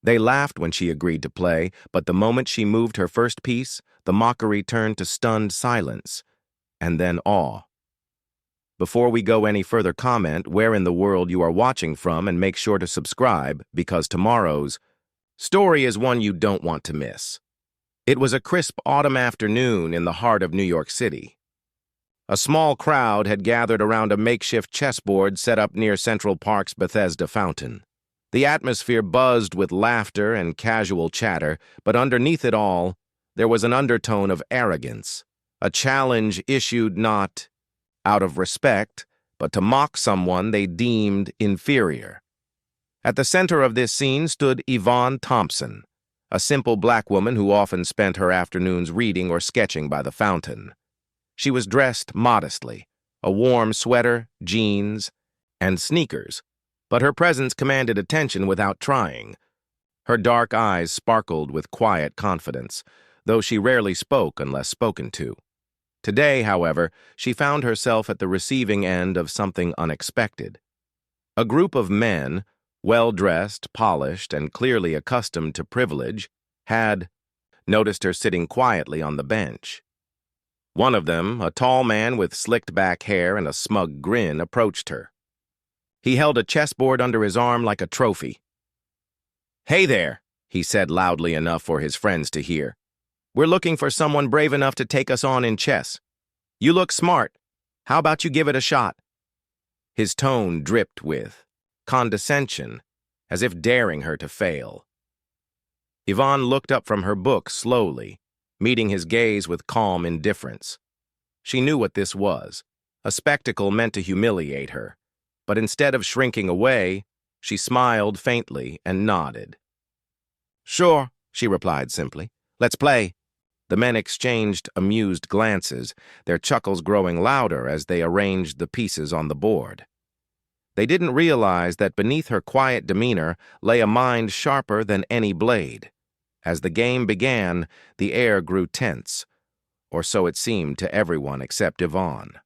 They laughed when she agreed to play, but the moment she moved her first piece, the mockery turned to stunned silence, and then awe. Before we go any further, comment where in the world you are watching from and make sure to subscribe, because tomorrow's story is one you don't want to miss. It was a crisp autumn afternoon in the heart of New York City. A small crowd had gathered around a makeshift chessboard set up near Central Park's Bethesda fountain. The atmosphere buzzed with laughter and casual chatter, but underneath it all, there was an undertone of arrogance, a challenge issued not out of respect, but to mock someone they deemed inferior. At the center of this scene stood Yvonne Thompson, a simple black woman who often spent her afternoons reading or sketching by the fountain. She was dressed modestly, a warm sweater, jeans, and sneakers, but her presence commanded attention without trying. Her dark eyes sparkled with quiet confidence, though she rarely spoke unless spoken to. Today, however, she found herself at the receiving end of something unexpected. A group of men, well-dressed, polished, and clearly accustomed to privilege, had noticed her sitting quietly on the bench. One of them, a tall man with slicked-back hair and a smug grin, approached her. He held a chessboard under his arm like a trophy. "Hey there," he said loudly enough for his friends to hear. "We're looking for someone brave enough to take us on in chess. You look smart. How about you give it a shot?" His tone dripped with condescension, as if daring her to fail. Yvonne looked up from her book slowly, meeting his gaze with calm indifference. She knew what this was, a spectacle meant to humiliate her, but instead of shrinking away, she smiled faintly and nodded. "Sure," she replied simply. "Let's play." The men exchanged amused glances, their chuckles growing louder as they arranged the pieces on the board. They didn't realize that beneath her quiet demeanor lay a mind sharper than any blade. As the game began, the air grew tense, or so it seemed to everyone except Yvonne.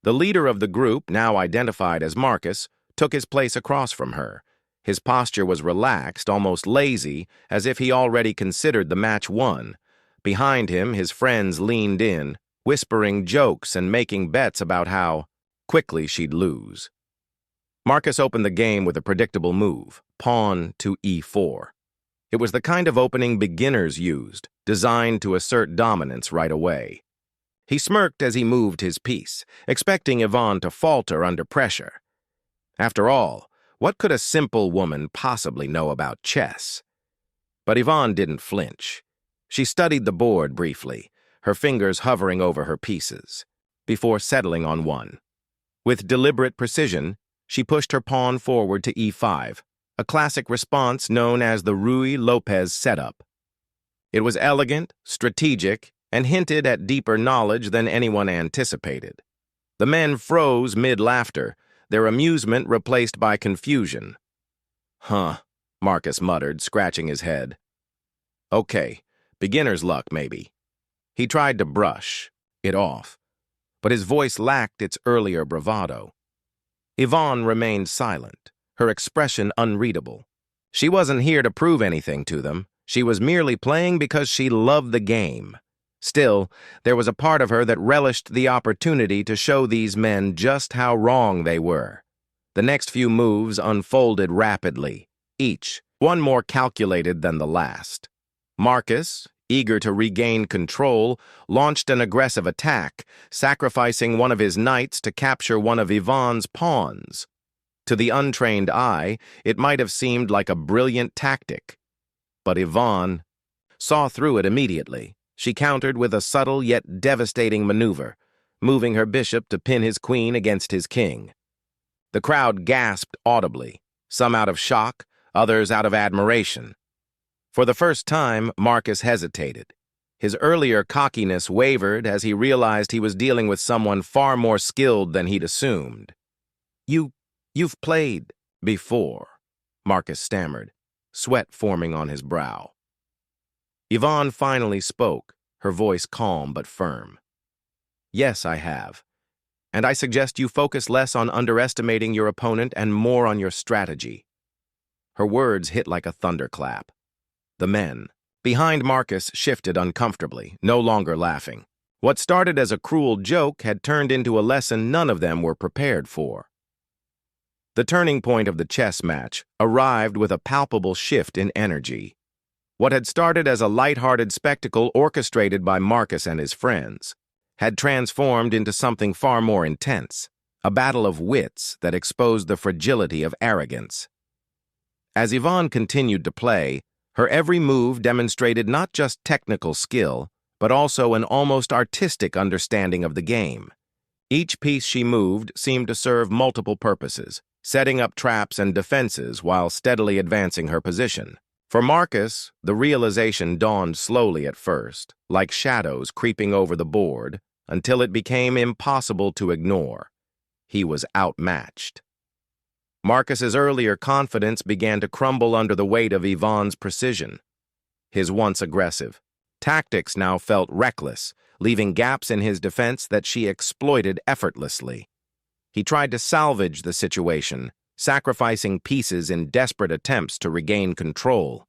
The leader of the group, now identified as Marcus, took his place across from her. His posture was relaxed, almost lazy, as if he already considered the match won. Behind him, his friends leaned in, whispering jokes and making bets about how quickly she'd lose. Marcus opened the game with a predictable move, pawn to e4. It was the kind of opening beginners used, designed to assert dominance right away. He smirked as he moved his piece, expecting Yvonne to falter under pressure. After all, what could a simple woman possibly know about chess? But Yvonne didn't flinch. She studied the board briefly, her fingers hovering over her pieces, before settling on one. With deliberate precision, she pushed her pawn forward to e5, a classic response known as the Ruy Lopez setup. It was elegant, strategic, and hinted at deeper knowledge than anyone anticipated. The men froze mid-laughter, their amusement replaced by confusion. "Huh," Marcus muttered, scratching his head. "Okay, beginner's luck, maybe." He tried to brush it off, but his voice lacked its earlier bravado. Yvonne remained silent, her expression unreadable. She wasn't here to prove anything to them. She was merely playing because she loved the game. Still, there was a part of her that relished the opportunity to show these men just how wrong they were. The next few moves unfolded rapidly, each one more calculated than the last. Marcus, eager to regain control, launched an aggressive attack, sacrificing one of his knights to capture one of Yvonne's pawns. To the untrained eye, it might have seemed like a brilliant tactic. But Yvonne saw through it immediately. She countered with a subtle yet devastating maneuver, moving her bishop to pin his queen against his king. The crowd gasped audibly, some out of shock, others out of admiration. For the first time, Marcus hesitated. His earlier cockiness wavered as he realized he was dealing with someone far more skilled than he'd assumed. You've played before," Marcus stammered, sweat forming on his brow. Yvonne finally spoke, her voice calm but firm. "Yes, I have. And I suggest you focus less on underestimating your opponent and more on your strategy." Her words hit like a thunderclap. The men behind Marcus shifted uncomfortably, no longer laughing. What started as a cruel joke had turned into a lesson none of them were prepared for. The turning point of the chess match arrived with a palpable shift in energy. What had started as a light-hearted spectacle orchestrated by Marcus and his friends had transformed into something far more intense, a battle of wits that exposed the fragility of arrogance. As Yvonne continued to play, her every move demonstrated not just technical skill, but also an almost artistic understanding of the game. Each piece she moved seemed to serve multiple purposes, setting up traps and defenses while steadily advancing her position. For Marcus, the realization dawned slowly at first, like shadows creeping over the board, until it became impossible to ignore. He was outmatched. Marcus's earlier confidence began to crumble under the weight of Yvonne's precision. His once aggressive tactics now felt reckless, leaving gaps in his defense that she exploited effortlessly. He tried to salvage the situation, sacrificing pieces in desperate attempts to regain control.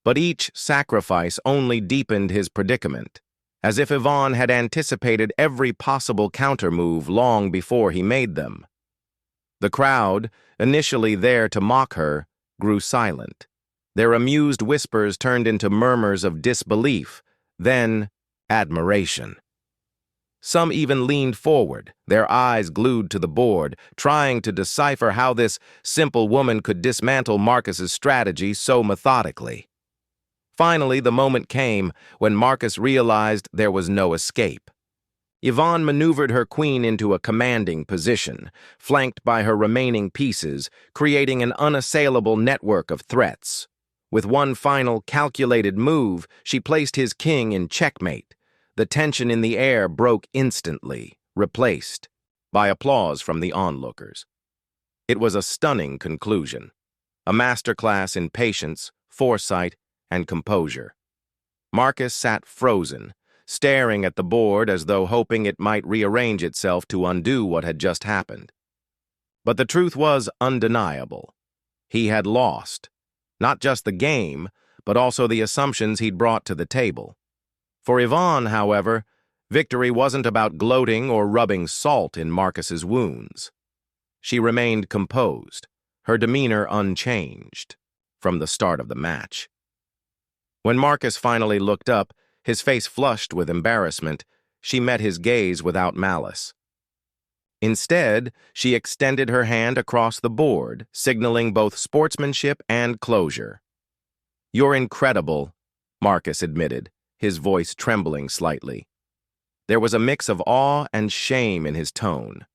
But each sacrifice only deepened his predicament, as if Yvonne had anticipated every possible countermove long before he made them. The crowd, initially there to mock her, grew silent. Their amused whispers turned into murmurs of disbelief, then admiration. Some even leaned forward, their eyes glued to the board, trying to decipher how this simple woman could dismantle Marcus's strategy so methodically. Finally, the moment came when Marcus realized there was no escape. Yvonne maneuvered her queen into a commanding position, flanked by her remaining pieces, creating an unassailable network of threats. With one final calculated move, she placed his king in checkmate. The tension in the air broke instantly, replaced by applause from the onlookers. It was a stunning conclusion, a masterclass in patience, foresight, and composure. Marcus sat frozen, staring at the board as though hoping it might rearrange itself to undo what had just happened. But the truth was undeniable. He had lost, not just the game, but also the assumptions he'd brought to the table. For Yvonne, however, victory wasn't about gloating or rubbing salt in Marcus's wounds. She remained composed, her demeanor unchanged, from the start of the match. When Marcus finally looked up, his face flushed with embarrassment, she met his gaze without malice. Instead, she extended her hand across the board, signaling both sportsmanship and closure. "You're incredible," Marcus admitted, his voice trembling slightly. There was a mix of awe and shame in his tone,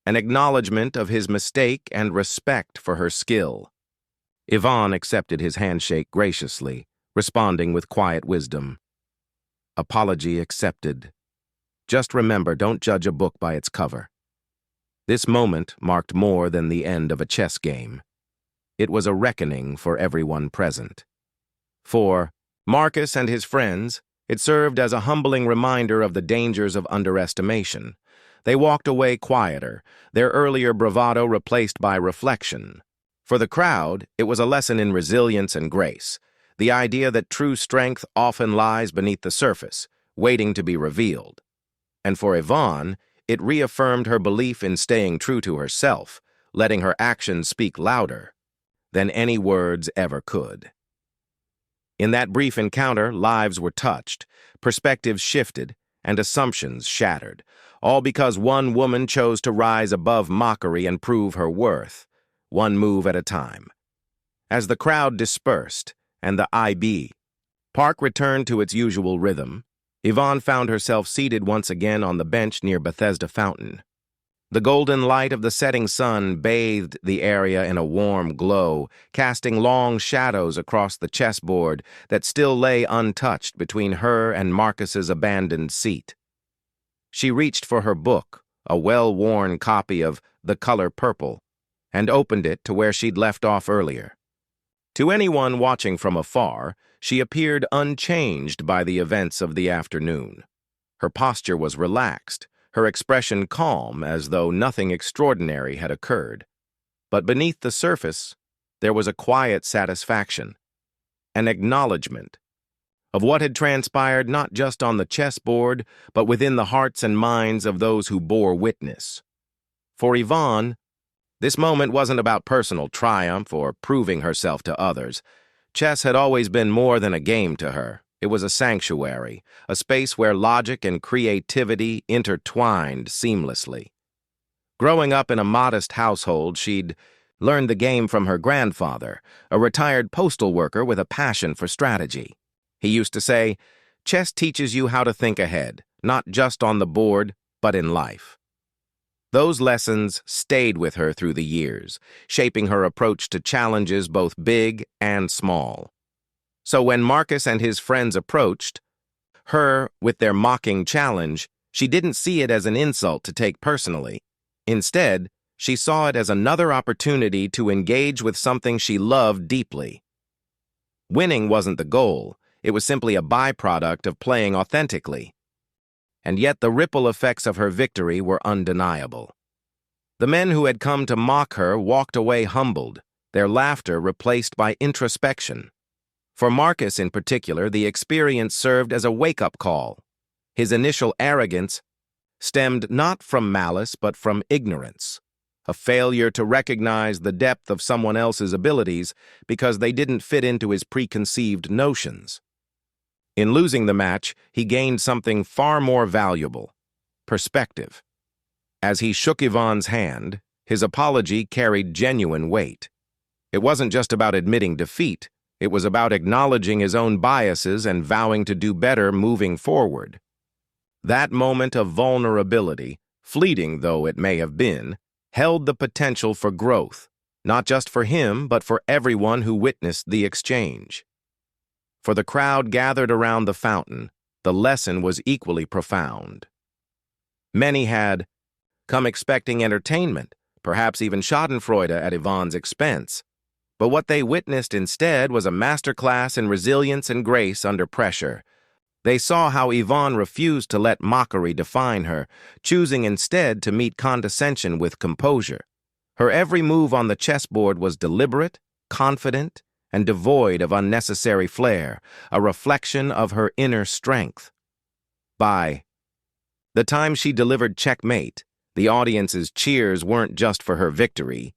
an acknowledgement of his mistake and respect for her skill. Yvonne accepted his handshake graciously, responding with quiet wisdom. "Apology accepted. Just remember, don't judge a book by its cover." This moment marked more than the end of a chess game. It was a reckoning for everyone present. For Marcus and his friends, it served as a humbling reminder of the dangers of underestimation. They walked away quieter, their earlier bravado replaced by reflection. For the crowd, it was a lesson in resilience and grace, the idea that true strength often lies beneath the surface, waiting to be revealed. And for Yvonne, it reaffirmed her belief in staying true to herself, letting her actions speak louder than any words ever could. In that brief encounter, lives were touched, perspectives shifted, and assumptions shattered, all because one woman chose to rise above mockery and prove her worth, one move at a time. As the crowd dispersed, and the IB Park returned to its usual rhythm, Yvonne found herself seated once again on the bench near Bethesda Fountain. The golden light of the setting sun bathed the area in a warm glow, casting long shadows across the chessboard that still lay untouched between her and Marcus's abandoned seat. She reached for her book, a well-worn copy of The Color Purple, and opened it to where she'd left off earlier. To anyone watching from afar, she appeared unchanged by the events of the afternoon. Her posture was relaxed, her expression calm, as though nothing extraordinary had occurred. But beneath the surface, there was a quiet satisfaction, an acknowledgement of what had transpired not just on the chessboard, but within the hearts and minds of those who bore witness. For Yvonne, this moment wasn't about personal triumph or proving herself to others. Chess had always been more than a game to her. It was a sanctuary, a space where logic and creativity intertwined seamlessly. Growing up in a modest household, she'd learned the game from her grandfather, a retired postal worker with a passion for strategy. He used to say, "Chess teaches you how to think ahead, not just on the board, but in life." Those lessons stayed with her through the years, shaping her approach to challenges both big and small. So when Marcus and his friends approached her with their mocking challenge, she didn't see it as an insult to take personally. Instead, she saw it as another opportunity to engage with something she loved deeply. Winning wasn't the goal. It was simply a byproduct of playing authentically. And yet the ripple effects of her victory were undeniable. The men who had come to mock her walked away humbled, their laughter replaced by introspection. For Marcus in particular, the experience served as a wake-up call. His initial arrogance stemmed not from malice but from ignorance, a failure to recognize the depth of someone else's abilities because they didn't fit into his preconceived notions. In losing the match, he gained something far more valuable: perspective. As he shook Yvonne's hand, his apology carried genuine weight. It wasn't just about admitting defeat, it was about acknowledging his own biases and vowing to do better moving forward. That moment of vulnerability, fleeting though it may have been, held the potential for growth, not just for him, but for everyone who witnessed the exchange. For the crowd gathered around the fountain, the lesson was equally profound. Many had come expecting entertainment, perhaps even schadenfreude at Yvonne's expense. But what they witnessed instead was a masterclass in resilience and grace under pressure. They saw how Yvonne refused to let mockery define her, choosing instead to meet condescension with composure. Her every move on the chessboard was deliberate, confident, and devoid of unnecessary flair, a reflection of her inner strength. By the time she delivered checkmate, the audience's cheers weren't just for her victory.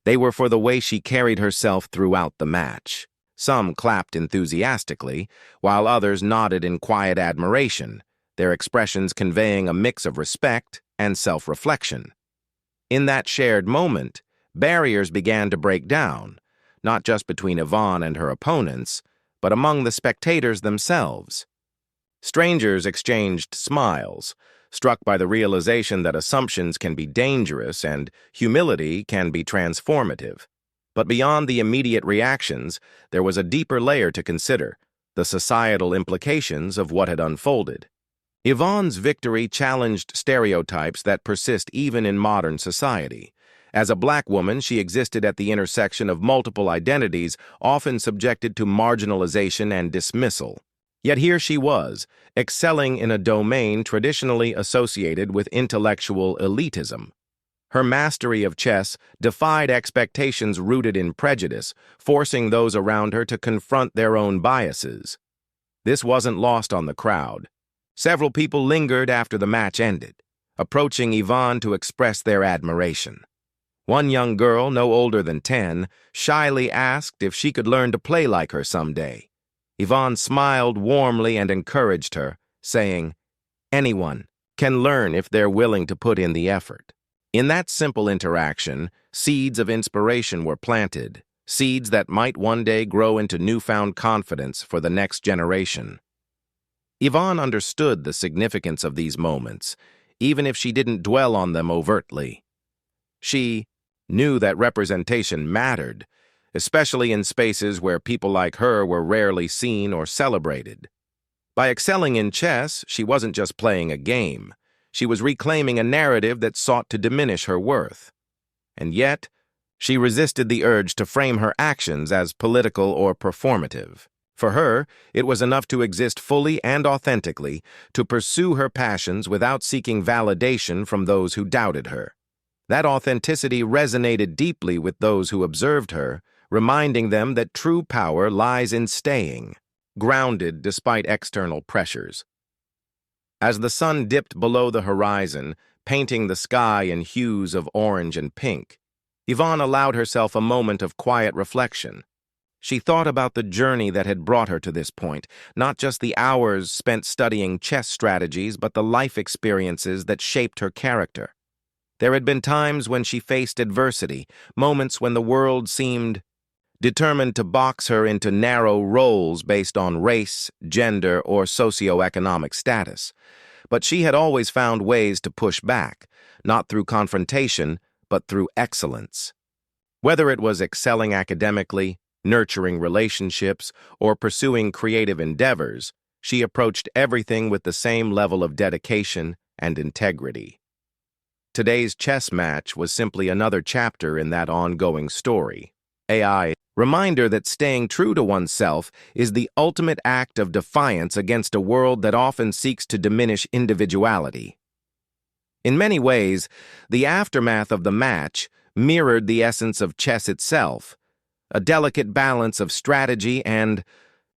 They were for the way she carried herself throughout the match. Some clapped enthusiastically, while others nodded in quiet admiration, their expressions conveying a mix of respect and self-reflection. In that shared moment, barriers began to break down, not just between Yvonne and her opponents, but among the spectators themselves. Strangers exchanged smiles, struck by the realization that assumptions can be dangerous and humility can be transformative. But beyond the immediate reactions, there was a deeper layer to consider: the societal implications of what had unfolded. Yvonne's victory challenged stereotypes that persist even in modern society. As a black woman, she existed at the intersection of multiple identities, often subjected to marginalization and dismissal. Yet here she was, excelling in a domain traditionally associated with intellectual elitism. Her mastery of chess defied expectations rooted in prejudice, forcing those around her to confront their own biases. This wasn't lost on the crowd. Several people lingered after the match ended, approaching Yvonne to express their admiration. One young girl, no older than 10, shyly asked if she could learn to play like her someday. Yvonne smiled warmly and encouraged her, saying, "Anyone can learn if they're willing to put in the effort." In that simple interaction, seeds of inspiration were planted, seeds that might one day grow into newfound confidence for the next generation. Yvonne understood the significance of these moments, even if she didn't dwell on them overtly. She knew that representation mattered, especially in spaces where people like her were rarely seen or celebrated. By excelling in chess, she wasn't just playing a game. She was reclaiming a narrative that sought to diminish her worth. And yet, she resisted the urge to frame her actions as political or performative. For her, it was enough to exist fully and authentically, to pursue her passions without seeking validation from those who doubted her. That authenticity resonated deeply with those who observed her, reminding them that true power lies in staying grounded despite external pressures. As the sun dipped below the horizon, painting the sky in hues of orange and pink, Yvonne allowed herself a moment of quiet reflection. She thought about the journey that had brought her to this point, not just the hours spent studying chess strategies, but the life experiences that shaped her character. There had been times when she faced adversity, moments when the world seemed determined to box her into narrow roles based on race, gender, or socioeconomic status. But she had always found ways to push back, not through confrontation, but through excellence. Whether it was excelling academically, nurturing relationships, or pursuing creative endeavors, she approached everything with the same level of dedication and integrity. Today's chess match was simply another chapter in that ongoing story. AI, reminder that staying true to oneself is the ultimate act of defiance against a world that often seeks to diminish individuality. In many ways, the aftermath of the match mirrored the essence of chess itself, a delicate balance of strategy and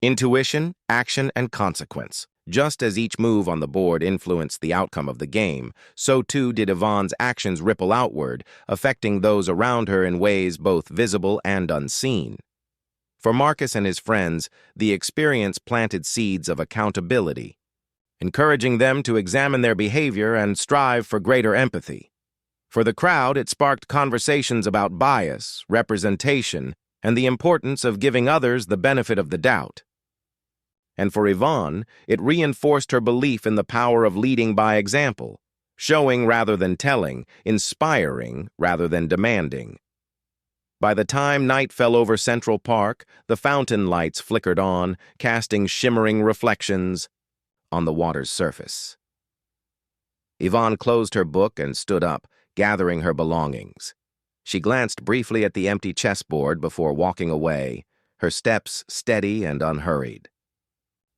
intuition, action, and consequence. Just as each move on the board influenced the outcome of the game, so too did Yvonne's actions ripple outward, affecting those around her in ways both visible and unseen. For Marcus and his friends, the experience planted seeds of accountability, encouraging them to examine their behavior and strive for greater empathy. For the crowd, it sparked conversations about bias, representation, and the importance of giving others the benefit of the doubt. And for Yvonne, it reinforced her belief in the power of leading by example, showing rather than telling, inspiring rather than demanding. By the time night fell over Central Park, the fountain lights flickered on, casting shimmering reflections on the water's surface. Yvonne closed her book and stood up, gathering her belongings. She glanced briefly at the empty chessboard before walking away, her steps steady and unhurried.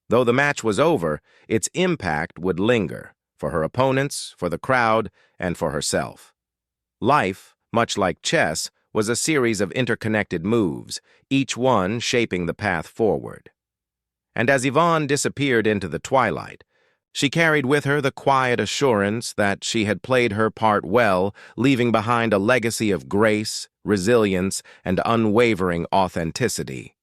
Though the match was over, its impact would linger, for her opponents, for the crowd, and for herself. Life, much like chess, was a series of interconnected moves, each one shaping the path forward. And as Yvonne disappeared into the twilight, she carried with her the quiet assurance that she had played her part well, leaving behind a legacy of grace, resilience, and unwavering authenticity.